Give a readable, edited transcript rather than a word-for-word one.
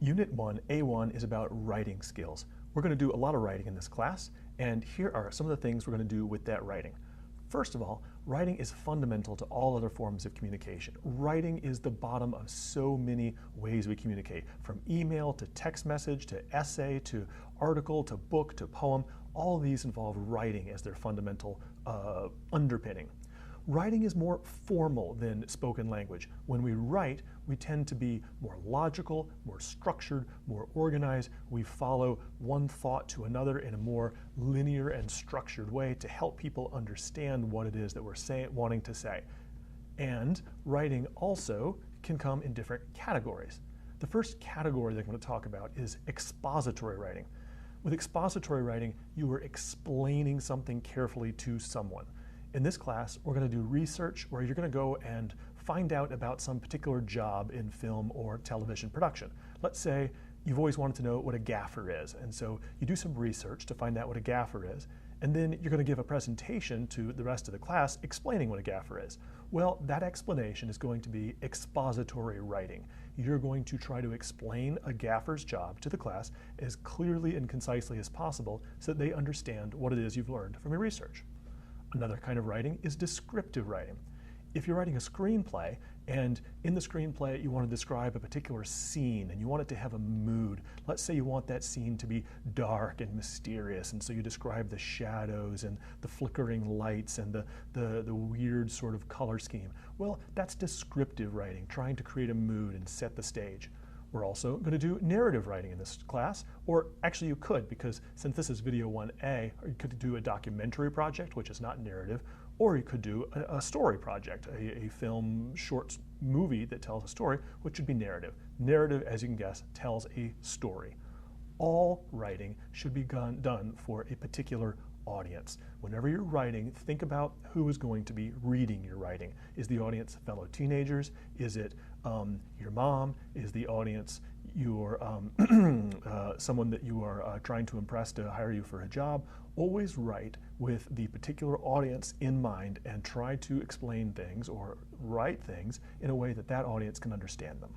Unit 1, A1 is about writing skills. We're going to do a lot of writing in this class, and here are some of the things we're going to do with that writing. First of all, writing is fundamental to all other forms of communication. Writing is the bottom of so many ways we communicate, from email to text message to essay to article to book to poem. All of these involve writing as their fundamental underpinning. Writing is more formal than spoken language. When we write, we tend to be more logical, more structured, more organized. We follow one thought to another in a more linear and structured way to help people understand what it is that we're wanting to say. And writing also can come in different categories. The first category that I'm going to talk about is expository writing. With expository writing, you are explaining something carefully to someone. In this class, we're going to do research where you're going to go and find out about some particular job in film or television production. Let's say you've always wanted to know what a gaffer is, and so you do some research to find out what a gaffer is, and then you're going to give a presentation to the rest of the class explaining what a gaffer is. Well, that explanation is going to be expository writing. You're going to try to explain a gaffer's job to the class as clearly and concisely as possible so that they understand what it is you've learned from your research. Another kind of writing is descriptive writing. If you're writing a screenplay, and in the screenplay you want to describe a particular scene and you want it to have a mood, let's say you want that scene to be dark and mysterious, and so you describe the shadows and the flickering lights and the weird sort of color scheme. Well, that's descriptive writing, trying to create a mood and set the stage. We're also going to do narrative writing in this class, or actually you could, because since this is video 1A, you could do a documentary project, which is not narrative, or you could do a story project, a film short movie that tells a story, which would be narrative. Narrative, as you can guess, tells a story. All writing should be done for a particular audience. Whenever you're writing, think about who is going to be reading your writing. Is the audience fellow teenagers? Is it your mom? Is the audience your someone that you are trying to impress to hire you for a job? Always write with the particular audience in mind and try to explain things or write things in a way that that audience can understand them.